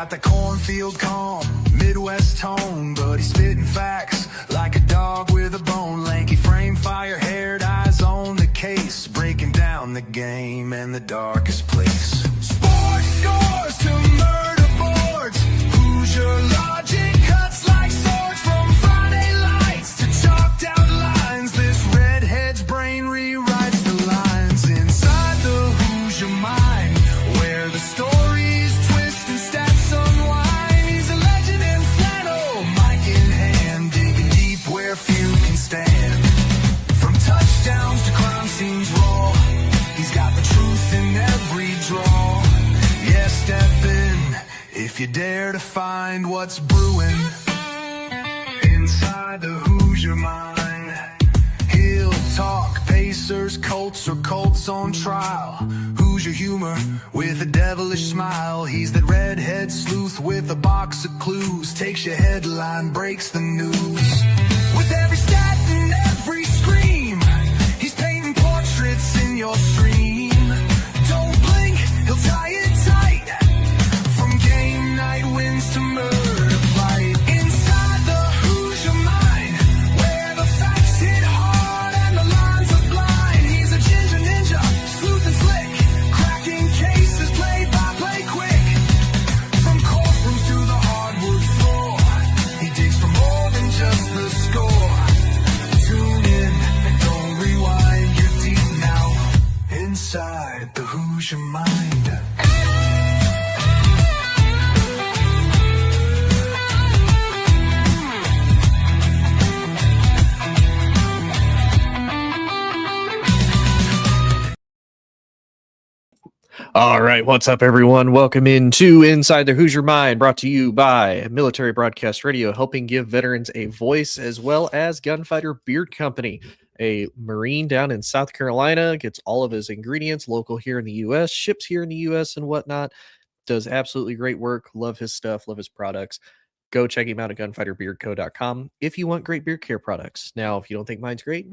got the cornfield calm, Midwest tone, but he's spitting facts like a dog with a bone. Lanky frame, fire-haired eyes on the case, breaking down the game and the darkest place. Sports scores to murder boards, Hoosier logic cuts like swords. From Friday lights to chalked out lines, this redhead's brain rewrites the lines. Inside the Hoosier mind, where the stories twist and stats unwind. He's a legend in flannel, mic in hand, digging deep where few can stand. From touchdowns to crime scenes raw, he's got the truth in every draw. Yeah, step in if you dare to find what's brewing inside the Hoosier mind. He'll talk Pacers, Colts, or Colts on trial. Hoosier humor with a devilish smile. He's that redhead sleuth with a box of clues. Takes your headline, breaks the news. With every stat and every scream, he's painting portraits in your stream. Don't blink, he'll tie it tight. From game night wins to murder fight. Inside the Hoosier mind, where the facts hit hard and the lines are blind. He's a ginger ninja, sleuth and slick, cracking cases play by play quick. From courtrooms to the hardwood floor, he digs for more than just the score. Tune in and don't rewind, you're deep now inside the Hoosier mind. All right, what's up, everyone? Welcome into Inside the Hoosier Mind, brought to you by Military Broadcast Radio, helping give veterans a voice, as well as Gunfighter Beard Company, a Marine down in South Carolina, gets all of his ingredients local here in the U.S., ships here in the U.S. and whatnot, does absolutely great work, love his stuff, love his products. Go check him out at gunfighterbeardco.com if you want great beard care products. Now, if you don't think mine's great,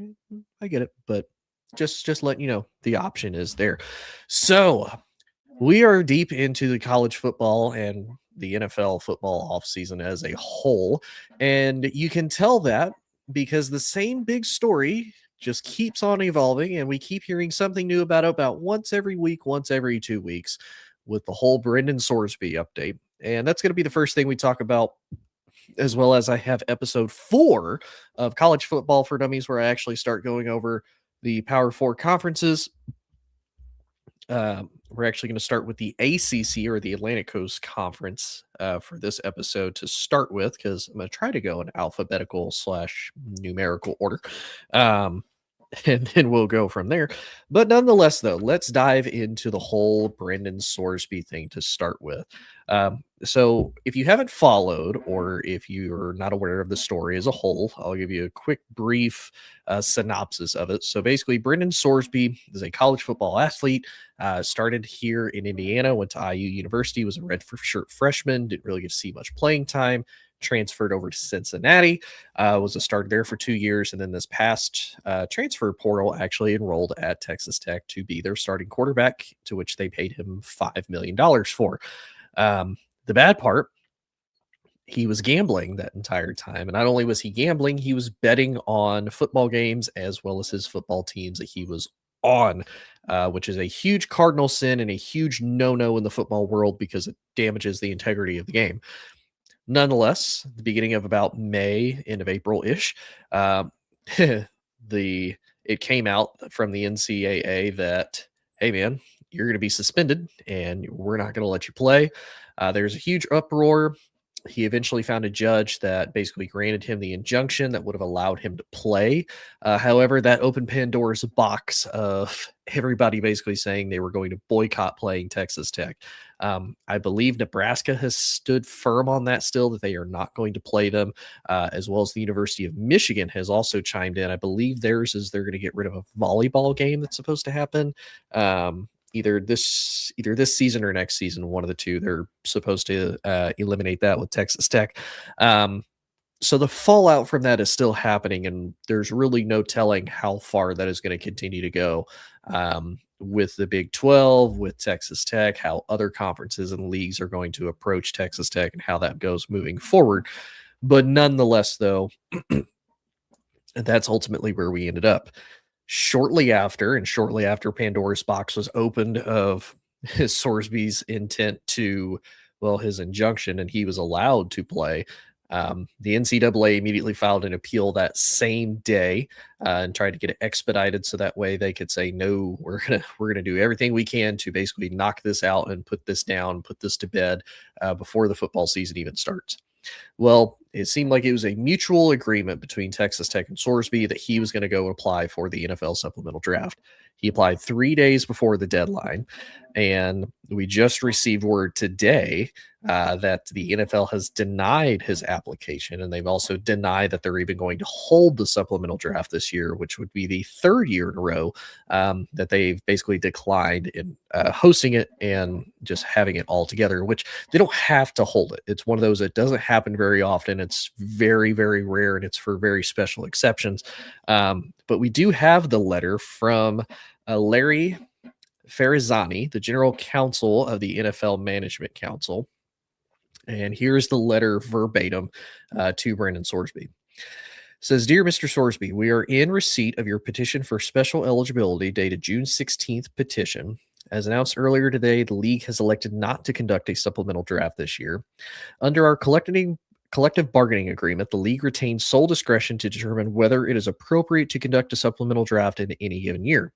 I get it, but just letting you know the option is there. So we are deep into the college football and the NFL football offseason as a whole. And you can tell that because the same big story just keeps on evolving, and we keep hearing something new about once every week, once every 2 weeks, with the whole Brendan Sorsby update. And that's going to be the first thing we talk about, as well as I have episode 4 of College Football for Dummies, where I actually start going over the Power 4 conferences. We're actually going to start with the ACC, or the Atlantic Coast Conference, for this episode to start with, because I'm going to try to go in alphabetical / numerical order. And then we'll go from there. But nonetheless, though, let's dive into the whole Brendan Sorsby thing to start with. So if you haven't followed, or if you're not aware of the story as a whole, I'll give you a quick, brief synopsis of it. So basically, Brendan Sorsby is a college football athlete, started here in Indiana, went to IU University, was a redshirt freshman, didn't really get to see much playing time, transferred over to Cincinnati, was a starter there for 2 years, and then this past transfer portal actually enrolled at Texas Tech to be their starting quarterback, to which they paid him $5 million for. The bad part, he was gambling that entire time, and not only was he gambling, he was betting on football games as well as his football teams that he was on, which is a huge cardinal sin and a huge no-no in the football world because it damages the integrity of the game. Nonetheless, the beginning of about May, end of April-ish, it came out from the NCAA that, hey man, you're going to be suspended and we're not going to let you play. There's a huge uproar. He eventually found a judge that basically granted him the injunction that would have allowed him to play. However, that opened Pandora's box of everybody basically saying they were going to boycott playing Texas Tech. I believe Nebraska has stood firm on that still, that they are not going to play them, as well as the University of Michigan has also chimed in. I believe theirs is they're going to get rid of a volleyball game that's supposed to happen. Either this season or next season, one of the two. They're supposed to eliminate that with Texas Tech. So the fallout from that is still happening, and there's really no telling how far that is going to continue to go. with the Big 12, with Texas Tech, how other conferences and leagues are going to approach Texas Tech and how that goes moving forward. But nonetheless, though, that's ultimately where we ended up. Shortly after Pandora's box was opened of his Sorsby's intent to, well, his injunction, and he was allowed to play. The NCAA immediately filed an appeal that same day and tried to get it expedited so that way they could say, no, we're gonna do everything we can to basically knock this out and put this down, put this to bed before the football season even starts. Well, it seemed like it was a mutual agreement between Texas Tech and Sorsby that he was going to go apply for the NFL Supplemental Draft. He applied 3 days before the deadline, and we just received word today that the NFL has denied his application, and they've also denied that they're even going to hold the supplemental draft this year, which would be the third year in a row that they've basically declined in hosting it and just having it all together, which they don't have to hold it. It's one of those that doesn't happen very often. It's very, very rare, and it's for very special exceptions. But we do have the letter from Larry Farizani, the general counsel of the NFL Management Council. And here's the letter verbatim to Brandon Sorsby. It says, Dear Mr. Sorsby, we are in receipt of your petition for special eligibility dated June 16th petition. As announced earlier today, the league has elected not to conduct a supplemental draft this year. Under our collective bargaining agreement, the league retains sole discretion to determine whether it is appropriate to conduct a supplemental draft in any given year.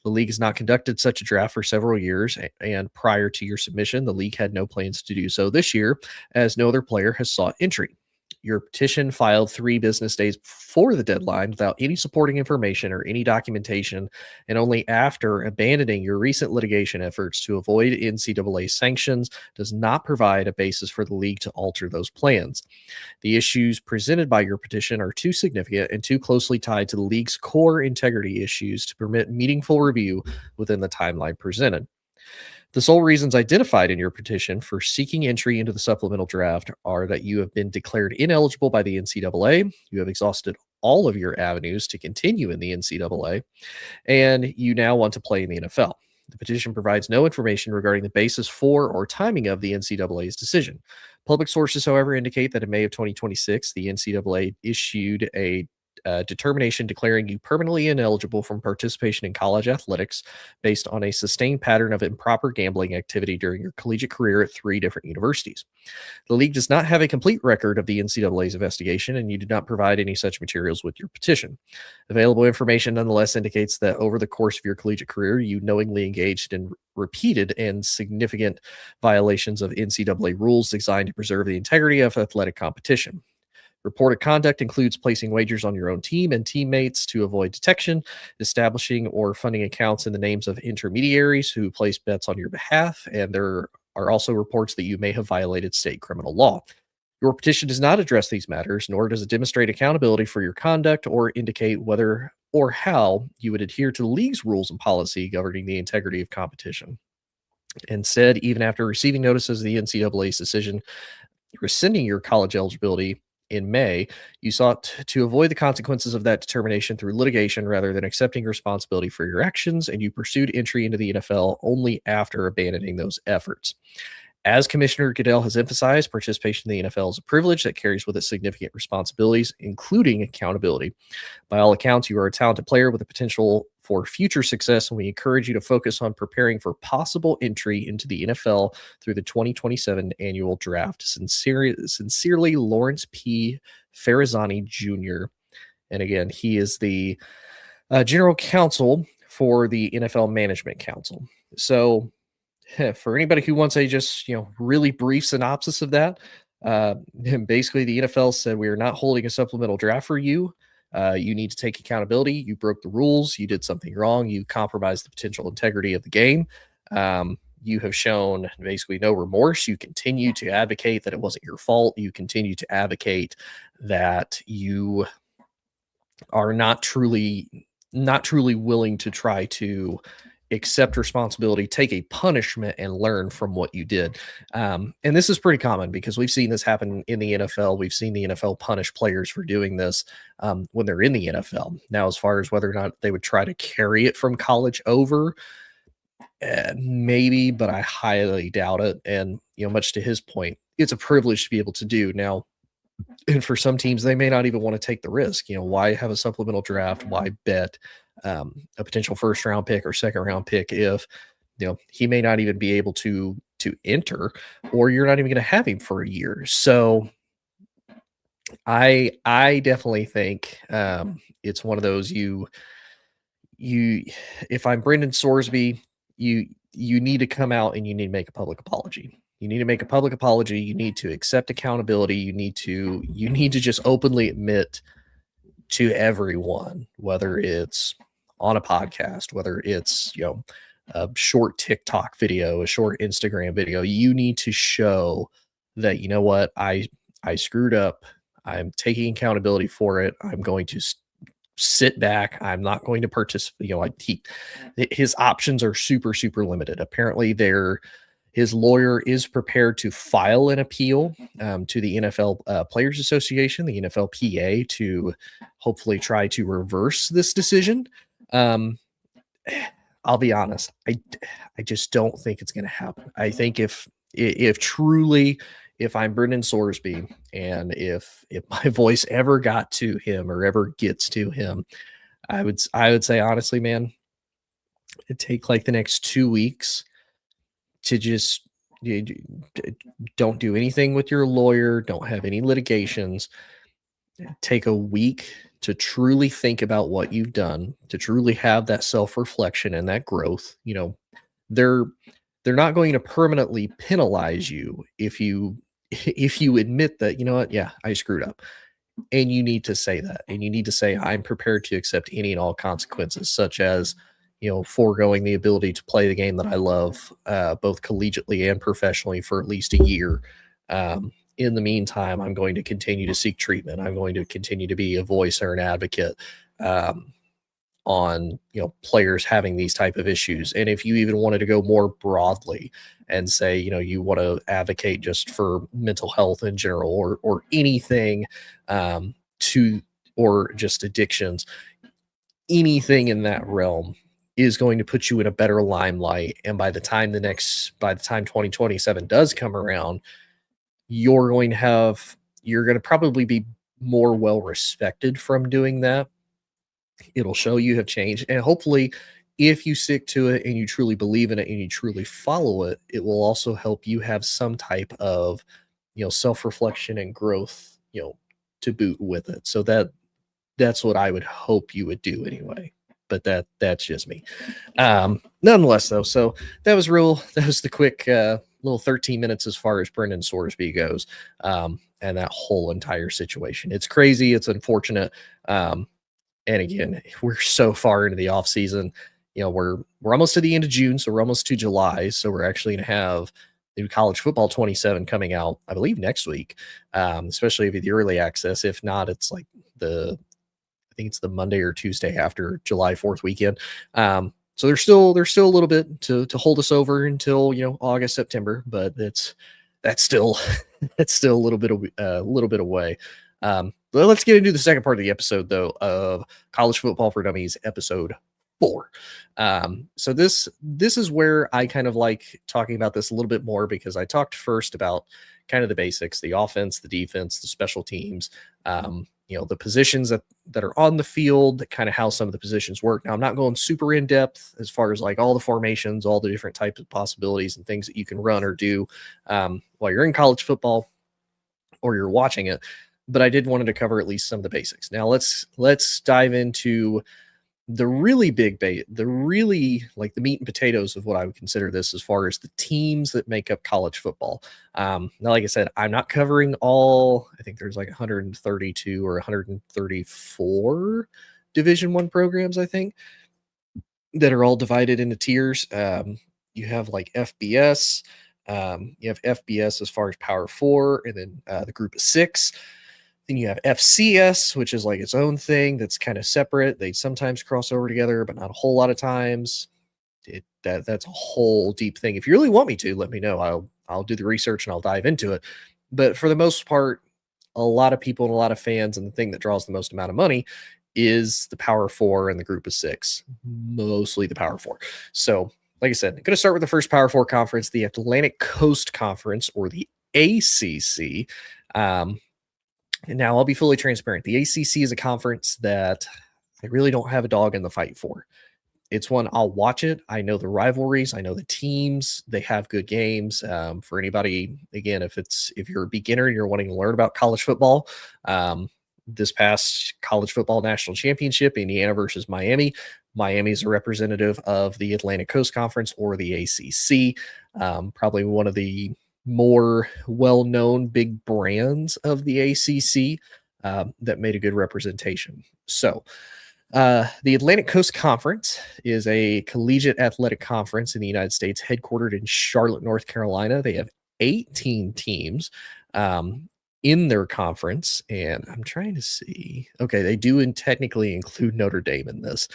The league has not conducted such a draft for several years, and prior to your submission, the league had no plans to do so this year, as no other player has sought entry. Your petition filed 3 business days before the deadline without any supporting information or any documentation, and only after abandoning your recent litigation efforts to avoid NCAA sanctions does not provide a basis for the league to alter those plans. The issues presented by your petition are too significant and too closely tied to the league's core integrity issues to permit meaningful review within the timeline presented. The sole reasons identified in your petition for seeking entry into the supplemental draft are that you have been declared ineligible by the NCAA, you have exhausted all of your avenues to continue in the NCAA, and you now want to play in the NFL. The petition provides no information regarding the basis for or timing of the NCAA's decision. Public sources, however, indicate that in May of 2026, the NCAA issued a determination declaring you permanently ineligible from participation in college athletics based on a sustained pattern of improper gambling activity during your collegiate career at 3 different universities. The league does not have a complete record of the NCAA's investigation, and you did not provide any such materials with your petition. Available information nonetheless indicates that over the course of your collegiate career, you knowingly engaged in repeated and significant violations of NCAA rules designed to preserve the integrity of athletic competition. Reported conduct includes placing wagers on your own team and teammates to avoid detection, establishing or funding accounts in the names of intermediaries who place bets on your behalf, and there are also reports that you may have violated state criminal law. Your petition does not address these matters, nor does it demonstrate accountability for your conduct or indicate whether or how you would adhere to the league's rules and policy governing the integrity of competition. Instead, even after receiving notices of the NCAA's decision rescinding your college eligibility in May, you sought to avoid the consequences of that determination through litigation rather than accepting responsibility for your actions, and you pursued entry into the NFL only after abandoning those efforts. As Commissioner Goodell has emphasized, participation in the NFL is a privilege that carries with it significant responsibilities, including accountability. By all accounts, you are a talented player with the potential for future success, and we encourage you to focus on preparing for possible entry into the NFL through the 2027 annual draft. Sincerely, Lawrence P. Farizani Jr. And again, he is the general counsel for the NFL Management Council. So, for anybody who wants a just really brief synopsis of that, basically the NFL said we are not holding a supplemental draft for you. You need to take accountability. You broke the rules. You did something wrong. You compromised the potential integrity of the game. You have shown basically no remorse. You continue to advocate that it wasn't your fault. You continue to advocate that you are not truly willing to try to accept responsibility, take a punishment, and learn from what you did. And this is pretty common because we've seen this happen in the NFL. We've seen the NFL punish players for doing this when they're in the NFL. Now, as far as whether or not they would try to carry it from college over, Maybe, but I highly doubt it. And, much to his point, it's a privilege to be able to do. Now, and for some teams, they may not even want to take the risk. Why have a supplemental draft? Why bet a potential first round pick or second round pick if he may not even be able to enter, or you're not even going to have him for a year? So I definitely think it's one of those you if I'm Brendan Sorsby, you need to come out and you need to make a public apology. You need to make a public apology. You need to accept accountability. You need to just openly admit to everyone, whether it's on a podcast, whether it's a short TikTok video, a short Instagram video. You need to show that what I screwed up. I'm taking accountability for it. I'm going to sit back. I'm not going to participate. His options are super, super limited. Apparently, his lawyer is prepared to file an appeal to the NFL Players Association, the NFLPA, to hopefully try to reverse this decision. I'll be honest. I just don't think it's going to happen. I think if truly, if I'm Brendan Sorsby, and if my voice ever got to him or ever gets to him, I would say honestly, man, it'd take like the next 2 weeks to just don't do anything with your lawyer, don't have any litigations. Take a week to truly think about what you've done, to truly have that self-reflection and that growth. They're not going to permanently penalize you if you admit that, what, yeah, I screwed up. And you need to say that. And you need to say, I'm prepared to accept any and all consequences, such as, foregoing the ability to play the game that I love, both collegiately and professionally, for at least a year. In the meantime, I'm going to continue to seek treatment. I'm going to continue to be a voice or an advocate on players having these type of issues. And if you even wanted to go more broadly and say you want to advocate just for mental health in general, or anything or just addictions, anything in that realm is going to put you in a better limelight. And by the time 2027 does come around, you're going to probably be more well respected from doing that. It'll show you have changed. And hopefully, if you stick to it and you truly believe in it and you truly follow it, it will also help you have some type of, self-reflection and growth, to boot with it. So that's what I would hope you would do anyway. But that's just me. Nonetheless, though, so that was the quick little 13 minutes as far as Brendan Sorsby goes, and that whole entire situation. It's crazy. It's unfortunate. And again, we're so far into the off season. We're almost to the end of June, so we're almost to July. So we're actually going to have the college football 27 coming out, I believe, next week, especially if the early access. If not, it's like I think it's the Monday or Tuesday after July 4th weekend. So there's still a little bit to hold us over until August, September, but that's still that's still a little bit away. But let's get into the second part of the episode, though, of College Football for Dummies, episode 4. So this is where I kind of like talking about this a little bit more, because I talked first about kind of the basics, the offense, the defense, the special teams, the positions that are on the field, kind of how some of the positions work. Now, I'm not going super in depth as far as like all the formations, all the different types of possibilities and things that you can run or do while you're in college football or you're watching it. But I did wanted to cover at least some of the basics. Now let's dive into the really the really like the meat and potatoes of what I would consider this, as far as the teams that make up college football. Now, like I said, I'm not covering all. I think there's like 132 or 134 Division I programs, I think, that are all divided into tiers. You have like FBS. You have FBS as far as Power 4, and then the Group of 6. Then you have FCS, which is like its own thing that's kind of separate. They sometimes cross over together, but not a whole lot of times. That's a whole deep thing. If you really want me to, let me know. I'll do the research and I'll dive into it. But for the most part, a lot of people and a lot of fans, and the thing that draws the most amount of money is the Power 4 and the Group of 6, mostly the Power 4. So like I said, I'm going to start with the first Power Four conference, the Atlantic Coast Conference, or the ACC. And now I'll be fully transparent. The ACC is a conference that I really don't have a dog in the fight for. It's one I'll watch it. I know the rivalries. I know the teams. They have good games. For anybody, again, if you're a beginner and you're wanting to learn about college football, this past college football national championship, Indiana versus Miami. Miami is a representative of the Atlantic Coast Conference or the ACC. Probably one of the more well-known big brands of the ACC that made a good representation. So the Atlantic Coast Conference is a collegiate athletic conference in the United States, headquartered in Charlotte, North Carolina. They have 18 teams in their conference, and I'm trying to see. Okay, they do technically include Notre Dame in this,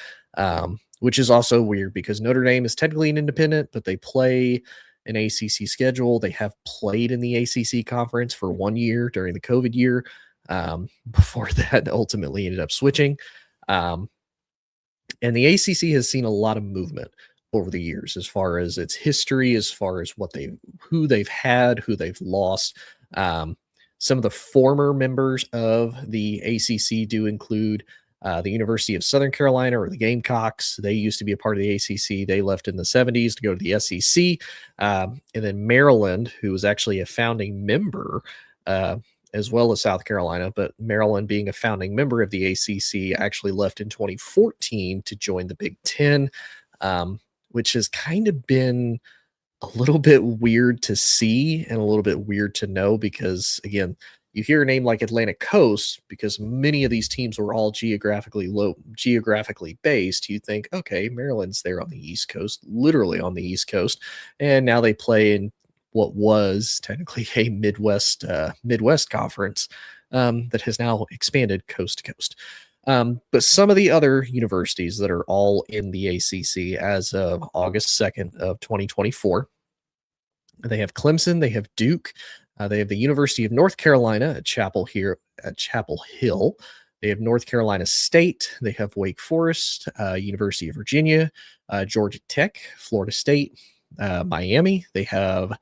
which is also weird because Notre Dame is technically an independent, but they play an ACC schedule. They have played in the ACC conference for 1 year during the COVID year. Before that, ultimately ended up switching. And the ACC has seen a lot of movement over the years as far as its history, as far as who they've had, who they've lost. Some of the former members of the ACC do include the University of Southern Carolina, or the Gamecocks. They used to be a part of the ACC. They left in the 70s to go to the SEC. And then Maryland, who was actually a founding member, as well as South Carolina, but Maryland, being a founding member of the ACC, actually left in 2014 to join the Big Ten, which has kind of been a little bit weird to see and a little bit weird to know because, again, you hear a name like Atlantic Coast because many of these teams were all geographically based. You think, okay, Maryland's there on the East Coast, literally on the East Coast, and now they play in what was technically a Midwest conference that has now expanded coast to coast. But some of the other universities that are all in the ACC as of August 2nd of 2024, they have Clemson, they have Duke, they have the University of North Carolina at Chapel Hill. They have North Carolina State. They have Wake Forest, University of Virginia, Georgia Tech, Florida State, Miami. They have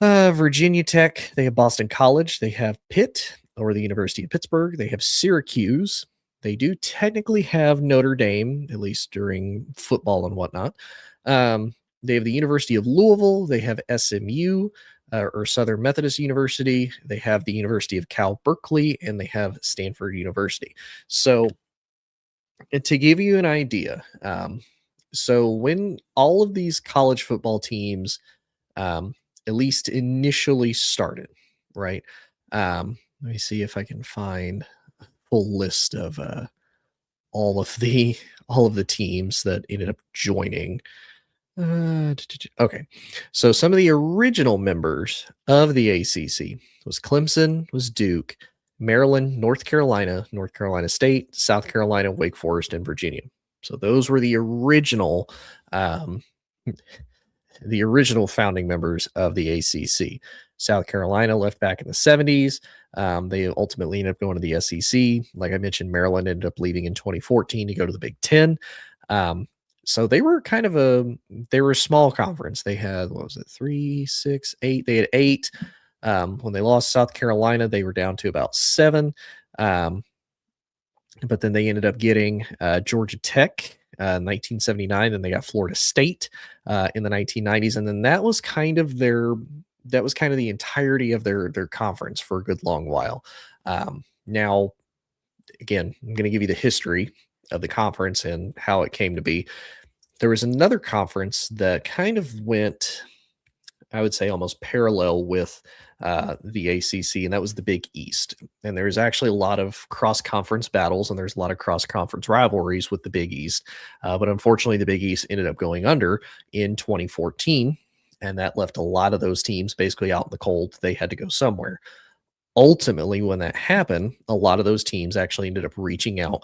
Virginia Tech. They have Boston College. They have Pitt, or the University of Pittsburgh. They have Syracuse. They do technically have Notre Dame, at least during football and whatnot. They have the University of Louisville. They have SMU, or Southern Methodist University. They have the University of Cal Berkeley, and they have Stanford University. So, to give you an idea, so when all of these college football teams, at least initially started, right? Let me see if I can find a full list of all of the teams that ended up joining. Okay, so some of the original members of the ACC was Clemson, was Duke, Maryland, North Carolina State, South Carolina, Wake Forest, and Virginia. So those were the original founding members of the ACC. South Carolina left back in the 70s. They ultimately ended up going to the SEC. Like I mentioned, Maryland ended up leaving in 2014 to go to the Big Ten. So they were a small conference. They had, 3, 6, 8? They had 8. When they lost South Carolina, they were down to about 7. But then they ended up getting Georgia Tech, 1979. Then they got Florida State in the 1990s, and then that was kind of the entirety of their conference for a good long while. Now, again, I'm going to give you the history of the conference and how it came to be. There was another conference that kind of went, I would say, almost parallel with the ACC, and that was the Big East. And there's actually a lot of cross-conference battles, and there's a lot of cross-conference rivalries with the Big East. But unfortunately, the Big East ended up going under in 2014, and that left a lot of those teams basically out in the cold. They had to go somewhere. Ultimately, when that happened, a lot of those teams actually ended up reaching out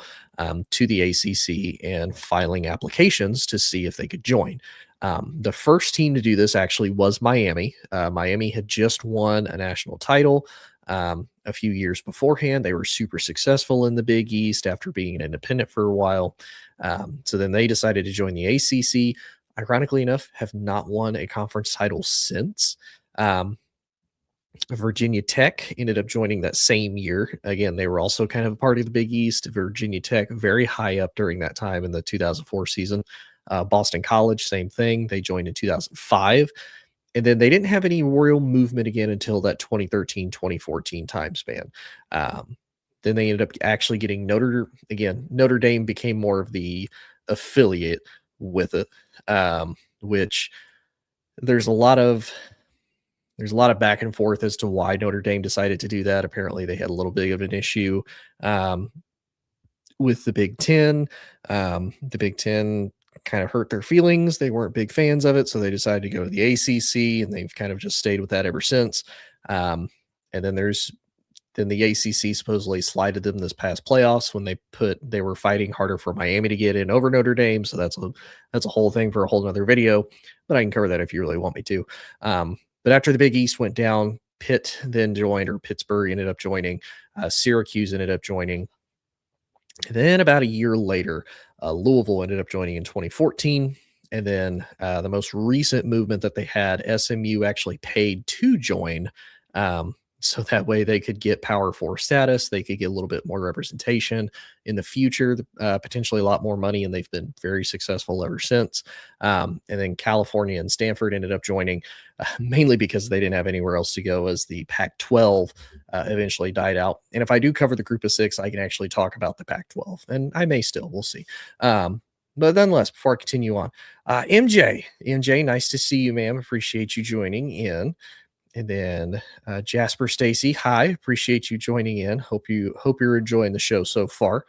to the ACC and filing applications to see if they could join. The first team to do this actually was Miami. Miami had just won a national title a few years beforehand. They were super successful in the Big East after being an independent for a while. So then they decided to join the ACC. ironically enough, have not won a conference title since. Virginia Tech ended up joining that same year. Again, they were also kind of a part of the Big East. Virginia Tech, very high up during that time in the 2004 season. Boston College, same thing. They joined in 2005. And then they didn't have any royal movement again until that 2013-2014 time span. Then they ended up actually getting Notre Dame became more of the affiliate with it, which there's a lot of back and forth as to why Notre Dame decided to do that. Apparently, they had a little bit of an issue with the Big Ten. The Big Ten kind of hurt their feelings. They weren't big fans of it, so they decided to go to the ACC, and they've kind of just stayed with that ever since. And then the ACC supposedly slighted them this past playoffs when they were fighting harder for Miami to get in over Notre Dame. So that's a whole thing for a whole nother video, but I can cover that if you really want me to. But after the Big East went down, Pitt then joined, or Pittsburgh ended up joining. Syracuse ended up joining. And then about a year later, Louisville ended up joining in 2014. And then the most recent movement that they had, SMU actually paid to join. So that way they could get Power 4 status. They could get a little bit more representation in the future, potentially a lot more money, and they've been very successful ever since. And then California and Stanford ended up joining, mainly because they didn't have anywhere else to go as the Pac-12 eventually died out. And if I do cover the group of 6, I can actually talk about the Pac-12, and I may still. We'll see. But nonetheless, before I continue on, MJ, nice to see you, ma'am. Appreciate you joining in. And then Jasper Stacy, hi, appreciate you joining in. Hope you're enjoying the show so far.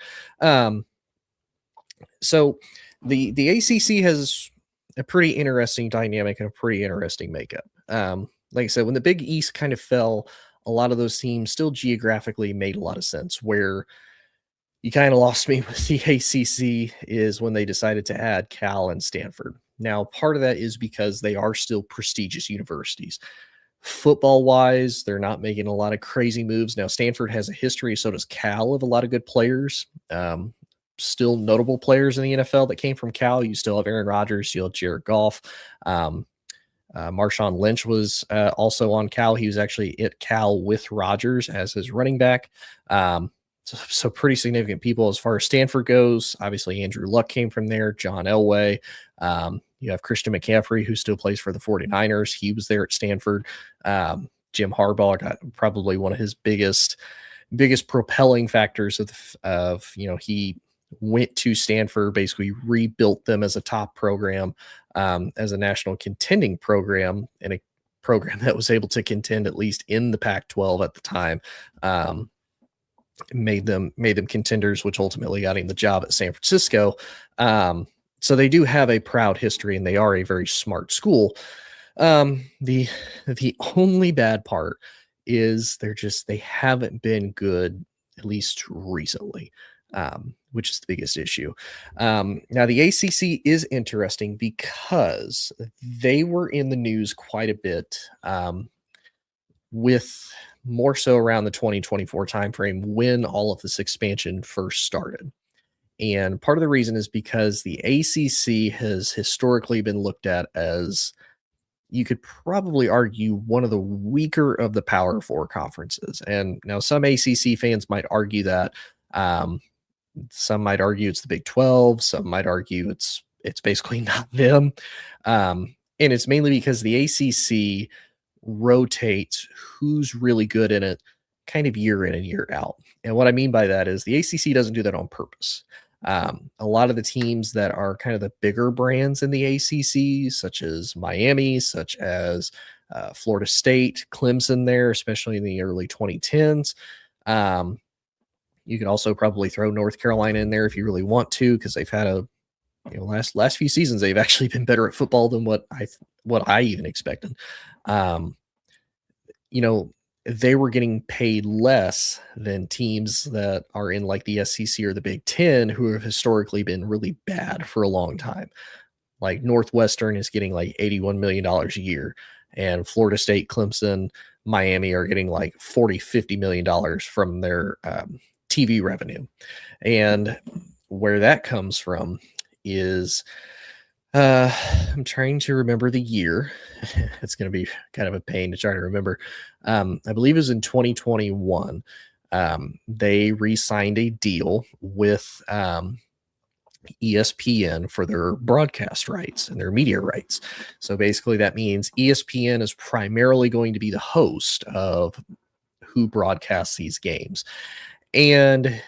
So the ACC has a pretty interesting dynamic and a pretty interesting makeup. Like I said, when the Big East kind of fell, a lot of those teams still geographically made a lot of sense. Where you kind of lost me with the ACC is when they decided to add Cal and Stanford. Now, part of that is because they are still prestigious universities. Football wise, they're not making a lot of crazy moves. Now, Stanford has a history, so does Cal, of a lot of good players. Still notable players in the NFL that came from Cal. You still have Aaron Rodgers, you have Jared Goff. Marshawn Lynch was also on Cal. He was actually at Cal with Rodgers as his running back. So pretty significant people as far as Stanford goes. Obviously, Andrew Luck came from there. John Elway. You have Christian McCaffrey, who still plays for the 49ers. He was there at Stanford. Jim Harbaugh got probably one of his biggest propelling factors of he went to Stanford, basically rebuilt them as a top program, as a national contending program, and a program that was able to contend at least in the Pac-12 at the time. Made them contenders, which ultimately got him the job at San Francisco. So they do have a proud history, and they are a very smart school. The only bad part is they haven't been good, at least recently, which is the biggest issue. Now the ACC is interesting because they were in the news quite a bit, with more so around the 2024 timeframe when all of this expansion first started. And part of the reason is because the ACC has historically been looked at as, you could probably argue, one of the weaker of the Power 4 conferences. And now some ACC fans might argue that. Some might argue it's the Big 12. Some might argue it's basically not them. And it's mainly because the ACC rotates who's really good in it kind of year in and year out. And what I mean by that is the ACC doesn't do that on purpose. A lot of the teams that are kind of the bigger brands in the ACC, such as Miami, such as Florida State, Clemson there, especially in the early 2010s. You can also probably throw North Carolina in there if you really want to, because they've had last few seasons, they've actually been better at football than what I even expected. They were getting paid less than teams that are in like the SEC or the Big Ten, who have historically been really bad for a long time. Like Northwestern is getting like $81 million a year, and Florida State, Clemson, Miami are getting like $40-50 million from their TV revenue. And where that comes from is I'm trying to remember the year. It's going to be kind of a pain to try to remember. I believe it was in 2021. They re-signed a deal with ESPN for their broadcast rights and their media rights. So basically, that means ESPN is primarily going to be the host of who broadcasts these games. And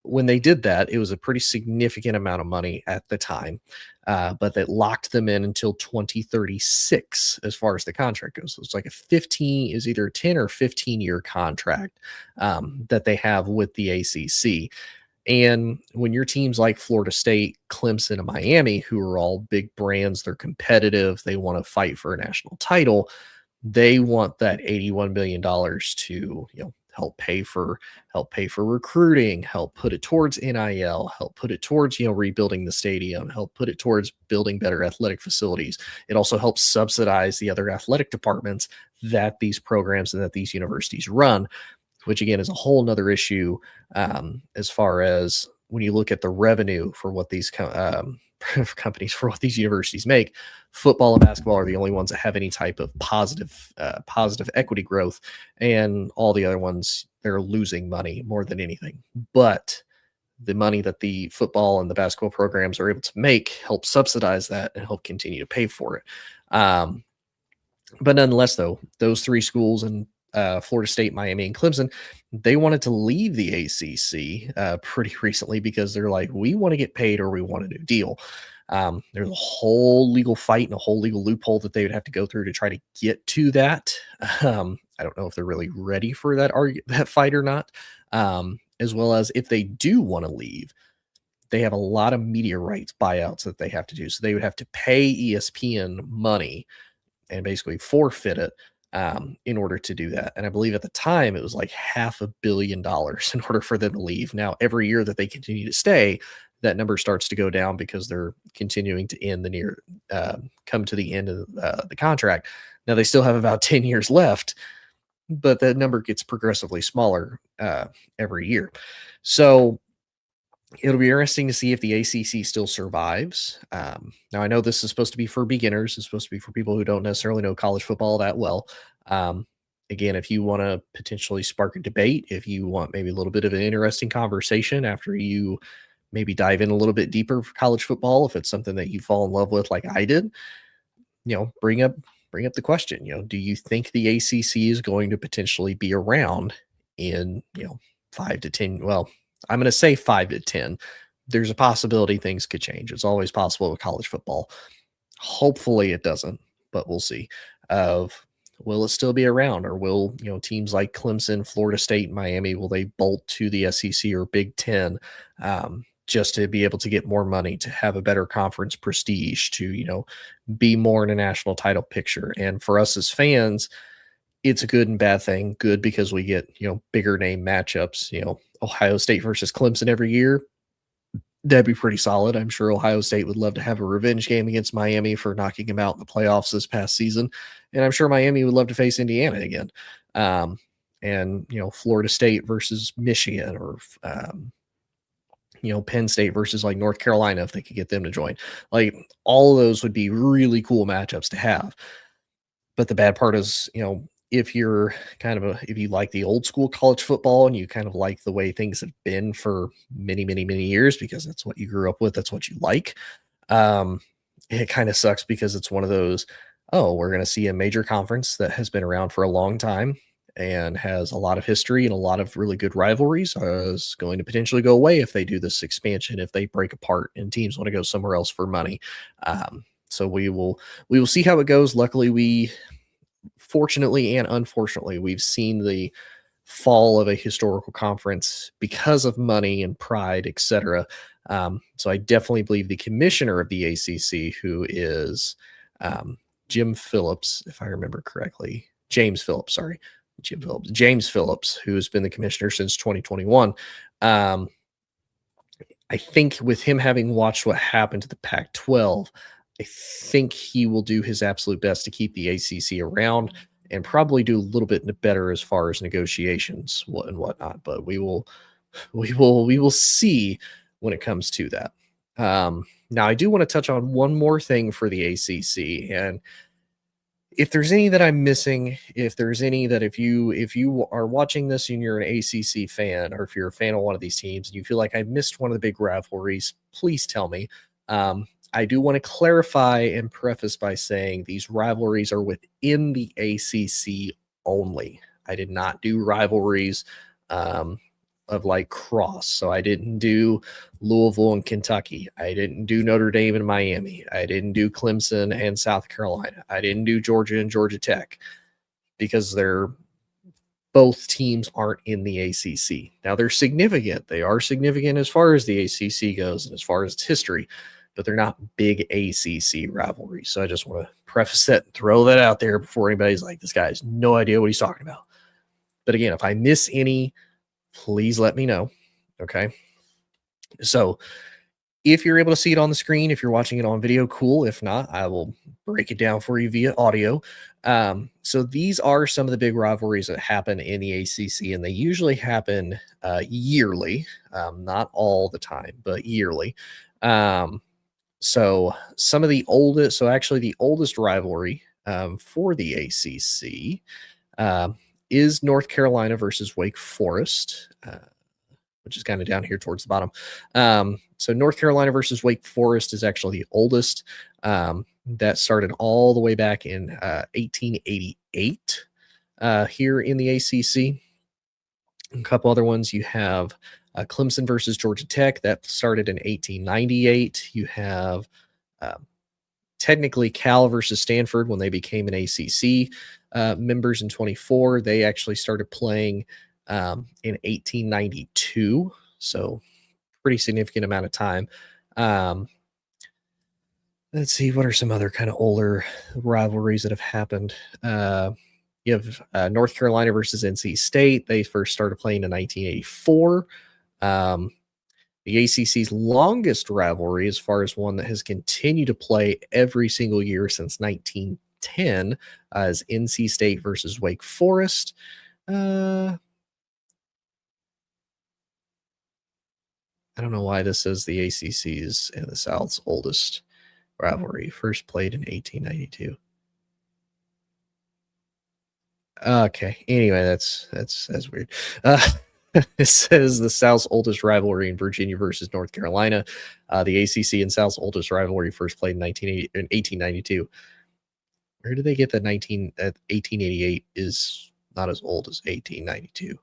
when they did that, it was a pretty significant amount of money at the time, but that locked them in until 2036 as far as the contract goes. So it's like a 15 is either a 10 or 15-year contract that they have with the ACC. And when your teams like Florida State, Clemson, and Miami, who are all big brands, they're competitive, they want to fight for a national title, they want that $81 million to, help pay for recruiting, help put it towards NIL, help put it towards, rebuilding the stadium, help put it towards building better athletic facilities. It also helps subsidize the other athletic departments that these programs and that these universities run, which again is a whole nother issue as far as when you look at the revenue for what these companies, for what these universities make. Football and basketball are the only ones that have any type of positive equity growth, and all the other ones, they're losing money more than anything. But the money that the football and the basketball programs are able to make help subsidize that and help continue to pay for it. But nonetheless, though, those three schools and Florida State, Miami, and Clemson, they wanted to leave the ACC pretty recently because they're like, we want to get paid or we want a new deal. There's a whole legal fight and a whole legal loophole that they would have to go through to try to get to that. I don't know if they're really ready for that fight or not. As well as if they do want to leave, they have a lot of media rights buyouts that they have to do. So they would have to pay ESPN money and basically forfeit it in order to do that. And I believe at the time it was like $500 million in order for them to leave. Now, every year that they continue to stay, that number starts to go down because they're continuing to come to the end of the contract. Now, they still have about 10 years left, but that number gets progressively smaller every year. So it'll be interesting to see if the ACC still survives. Now, I know this is supposed to be for beginners. It's supposed to be for people who don't necessarily know college football that well. Again, if you want to potentially spark a debate, if you want maybe a little bit of an interesting conversation after you maybe dive in a little bit deeper for college football, if it's something that you fall in love with like I did, bring up the question. Do you think the ACC is going to potentially be around in 5 to 10? Well, I'm going to say 5 to 10. There's a possibility things could change. It's always possible with college football. Hopefully it doesn't, but we'll see. Will it still be around, or will teams like Clemson, Florida State, Miami, will they bolt to the SEC or Big Ten just to be able to get more money, to have a better conference prestige, to be more in a national title picture? And for us as fans, it's a good and bad thing. Good because we get bigger name matchups. Ohio State versus Clemson every year, that'd be pretty solid. I'm sure Ohio State would love to have a revenge game against Miami for knocking them out in the playoffs this past season. And I'm sure Miami would love to face Indiana again. And Florida State versus Michigan, or Penn State versus like North Carolina, if they could get them to join. Like, all of those would be really cool matchups to have. But the bad part is, if you're if you like the old school college football and you kind of like the way things have been for many, many, many years, because that's what you grew up with, that's what you like. It kind of sucks because it's one of those, we're going to see a major conference that has been around for a long time and has a lot of history and a lot of really good rivalries is going to potentially go away if they do this expansion, if they break apart and teams want to go somewhere else for money. So we will see how it goes. Luckily, fortunately and unfortunately, we've seen the fall of a historical conference because of money and pride, etc. So I definitely believe the commissioner of the ACC, who is James Phillips, who has been the commissioner since 2021. I think with him having watched what happened to the Pac-12, I think he will do his absolute best to keep the ACC around and probably do a little bit better as far as negotiations and whatnot. But we will see when it comes to that. Now, I do want to touch on one more thing for the ACC, and if there's any that I'm missing, if there's any that if you are watching this and you're an ACC fan, or if you're a fan of one of these teams and you feel like I missed one of the big rivalries, please tell me. I do want to clarify and preface by saying these rivalries are within the ACC only. I did not do rivalries of like cross. So I didn't do Louisville and Kentucky. I didn't do Notre Dame and Miami. I didn't do Clemson and South Carolina. I didn't do Georgia and Georgia Tech because both teams aren't in the ACC. Now they're significant. They are significant as far as the ACC goes and as far as its history, but they're not big ACC rivalries. So I just want to preface that and throw that out there before anybody's like, this guy has no idea what he's talking about. But again, if I miss any, please let me know. Okay. So if you're able to see it on the screen, if you're watching it on video, cool. If not, I will break it down for you via audio. So these are some of the big rivalries that happen in the ACC, and they usually happen yearly, not all the time, but yearly. So some of the oldest, so actually the oldest rivalry for the ACC is North Carolina versus Wake Forest, which is kind of down here towards the bottom. So North Carolina versus Wake Forest is actually the oldest. That started all the way back in 1888 here in the ACC. A couple other ones. You have Clemson versus Georgia Tech. That started in 1898. You have technically Cal versus Stanford when they became an ACC members in 24. They actually started playing in 1892. So pretty significant amount of time. Let's see, what are some other kind of older rivalries that have happened? You have North Carolina versus NC State. They first started playing in 1984. The ACC's longest rivalry, as far as one that has continued to play every single year since 1910, is NC State versus Wake Forest. I don't know why this says the ACC's and the South's oldest rivalry, first played in 1892. Okay. Anyway, that's weird. It says the South's oldest rivalry in Virginia versus North Carolina. The ACC and South's oldest rivalry first played in 1892. Where did they get that 1888 is not as old as 1892?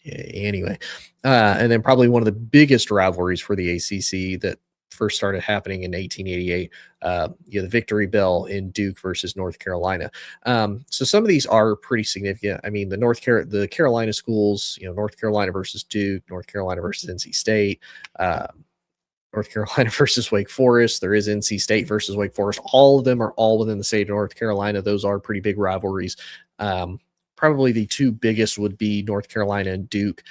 Anyway, and then probably one of the biggest rivalries for the ACC that first started happening in 1888, the Victory Bell in Duke versus North Carolina. So some of these are pretty significant. I mean, the Carolina schools, North Carolina versus Duke, North Carolina versus NC State, North Carolina versus Wake Forest. There is NC State versus Wake Forest. All of them are all within the state of North Carolina. Those are pretty big rivalries. Probably the two biggest would be North Carolina and Duke.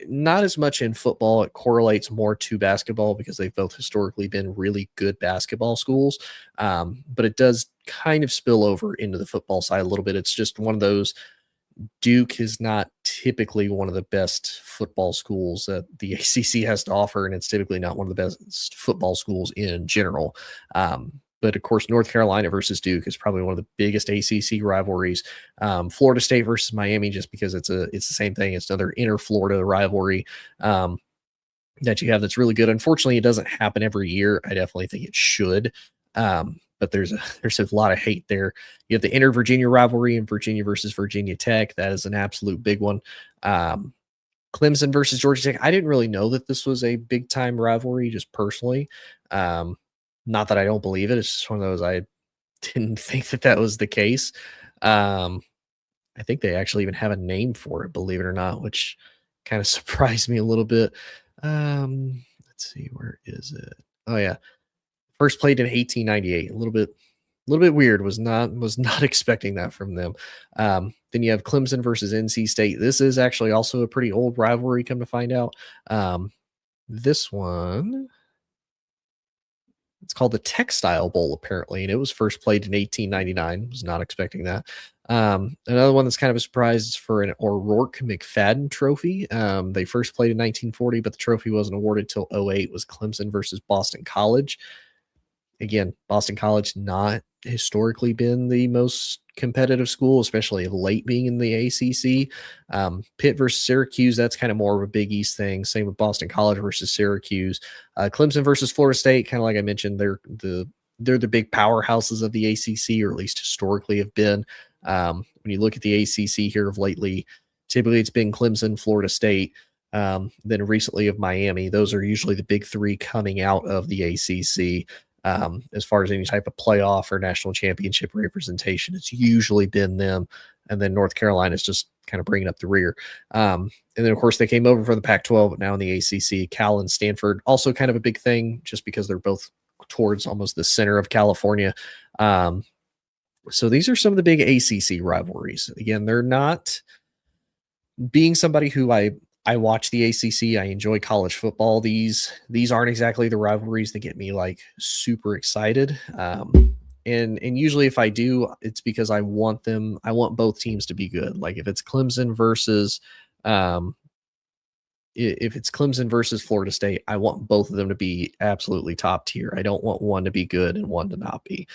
Not as much in football. It correlates more to basketball because they've both historically been really good basketball schools. But it does kind of spill over into the football side a little bit. It's just one of those. Duke is not typically one of the best football schools that the ACC has to offer, and it's typically not one of the best football schools in general. But of course, North Carolina versus Duke is probably one of the biggest ACC rivalries. Florida State versus Miami, just because it's the same thing. It's another inner Florida rivalry that you have that's really good. Unfortunately, it doesn't happen every year. I definitely think it should. But there's a lot of hate there. You have the inner Virginia rivalry in Virginia versus Virginia Tech. That is an absolute big one. Clemson versus Georgia Tech. I didn't really know that this was a big time rivalry, just personally. Not that I don't believe it. It's just one of those, I didn't think that was the case. I think they actually even have a name for it, believe it or not, which kind of surprised me a little bit. Let's see, where is it? Oh yeah. First played in 1898. A little bit weird. Was not expecting that from them. Then you have Clemson versus NC State. This is actually also a pretty old rivalry, come to find out. This one, it's called the Textile Bowl, apparently, and it was first played in 1899. Was not expecting that. Another one that's kind of a surprise is for an O'Rourke McFadden trophy. They first played in 1940, but the trophy wasn't awarded till '08. Was Clemson versus Boston College. Again, Boston College not historically been the most competitive school, especially of late being in the ACC. Pitt versus Syracuse, that's kind of more of a Big East thing. Same with Boston College versus Syracuse. Clemson versus Florida State, kind of like I mentioned, they're the big powerhouses of the ACC, or at least historically have been. When you look at the ACC here of lately, typically it's been Clemson, Florida State, then recently of Miami. Those are usually the big three coming out of the ACC. As far as any type of playoff or national championship representation, it's usually been them. And then North Carolina is just kind of bringing up the rear. And then, of course, they came over for the Pac-12, but now in the ACC, Cal and Stanford, also kind of a big thing just because they're both towards almost the center of California. So these are some of the big ACC rivalries. Again, they're not, being somebody who I watch the ACC. I enjoy college football. These aren't exactly the rivalries that get me like super excited. And usually if I do, it's because I want both teams to be good. Like if it's Clemson versus Florida State, I want both of them to be absolutely top tier. I don't want one to be good and one to not be.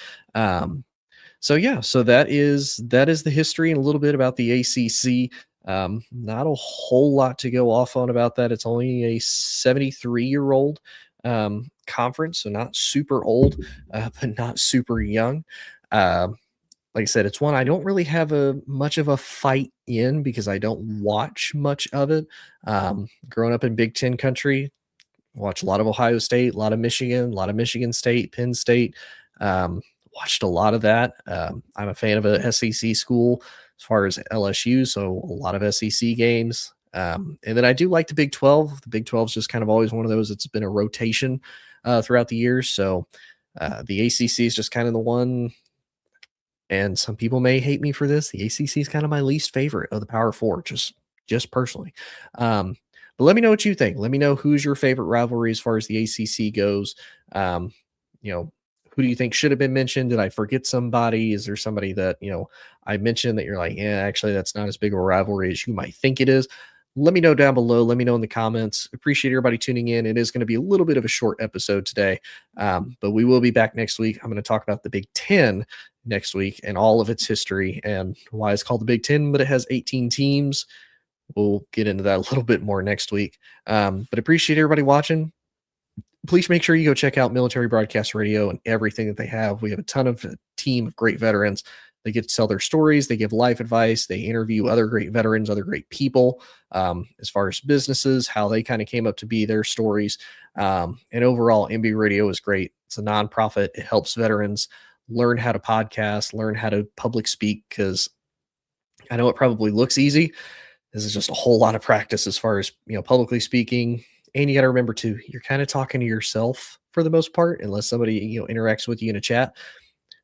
So that is the history and a little bit about the ACC. Not a whole lot to go off on about that. It's only a 73-year-old conference, so not super old, but not super young. Like I said, it's one I don't really have much of a fight in because I don't watch much of it. Growing up in Big Ten country, watch a lot of Ohio State, a lot of Michigan State, Penn State. Watched a lot of that. I'm a fan of a SEC school as far as LSU, so a lot of SEC games. And then I do like the Big 12. The Big 12 is just kind of always one of those. It's been a rotation throughout the years. So the ACC is just kind of the one. And some people may hate me for this. The ACC is kind of my least favorite of the Power Four, just personally. But let me know what you think. Let me know who's your favorite rivalry as far as the ACC goes. Who do you think should have been mentioned? Did I forget somebody? Is there somebody that, I mentioned that you're like, yeah, actually, that's not as big of a rivalry as you might think it is? Let me know down below. Let me know in the comments. Appreciate everybody tuning in. It is going to be a little bit of a short episode today, but we will be back next week. I'm going to talk about the Big Ten next week and all of its history and why it's called the Big Ten, but it has 18 teams. We'll get into that a little bit more next week. But appreciate everybody watching. Please make sure you go check out Military Broadcast Radio and everything that they have. We have a team of great veterans. They get to tell their stories. They give life advice. They interview other great veterans, other great people, as far as businesses, how they kind of came up to be, their stories. And overall, MB Radio is great. It's a nonprofit. It helps veterans learn how to podcast, learn how to public speak, because I know it probably looks easy. This is just a whole lot of practice as far as, publicly speaking. And you got to remember too, you're kind of talking to yourself for the most part, unless somebody, interacts with you in a chat.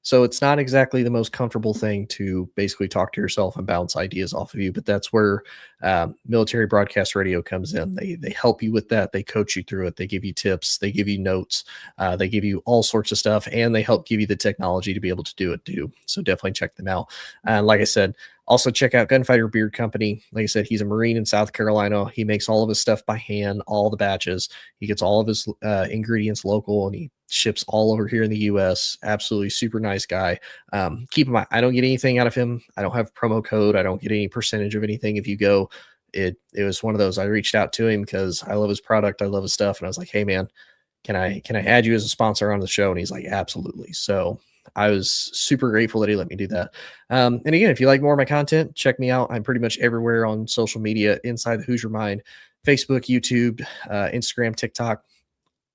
So it's not exactly the most comfortable thing to basically talk to yourself and bounce ideas off of you. But that's where Military Broadcast Radio comes in. They help you with that. They coach you through it. They give you tips. They give you notes. They give you all sorts of stuff, and they help give you the technology to be able to do it too. So definitely check them out. And like I said, also check out Gunfighter Beard Company. Like I said, he's a Marine in South Carolina. He makes all of his stuff by hand, all the batches. He gets all of his ingredients local, and he ships all over here in the U.S. Absolutely super nice guy. Keep in mind, I don't get anything out of him. I don't have promo code. I don't get any percentage of anything if you go. It was one of those. I reached out to him because I love his product. I love his stuff. And I was like, hey, man, can I add you as a sponsor on the show? And he's like, absolutely. So I was super grateful that he let me do that. And again, if you like more of my content, check me out. I'm pretty much everywhere on social media inside the Hoosier Mind, Facebook, YouTube, Instagram, TikTok,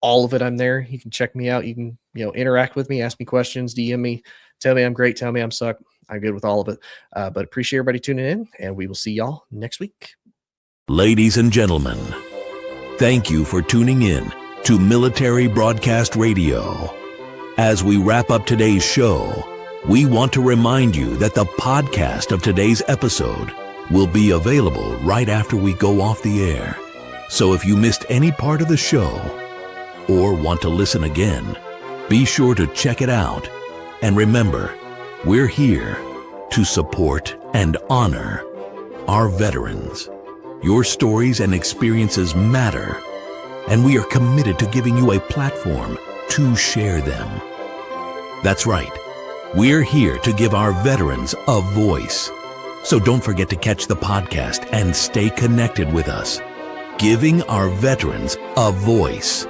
all of it. I'm there. You can check me out. You can, interact with me, ask me questions, DM me, tell me I'm great. Tell me I'm suck. I'm good with all of it. But appreciate everybody tuning in, and we will see y'all next week. Ladies and gentlemen, thank you for tuning in to Military Broadcast Radio. As we wrap up today's show, we want to remind you that the podcast of today's episode will be available right after we go off the air. So if you missed any part of the show or want to listen again, be sure to check it out. And remember, we're here to support and honor our veterans. Your stories and experiences matter, and we are committed to giving you a platform to share them. That's right. We're here to give our veterans a voice. So don't forget to catch the podcast and stay connected with us. Giving our veterans a voice.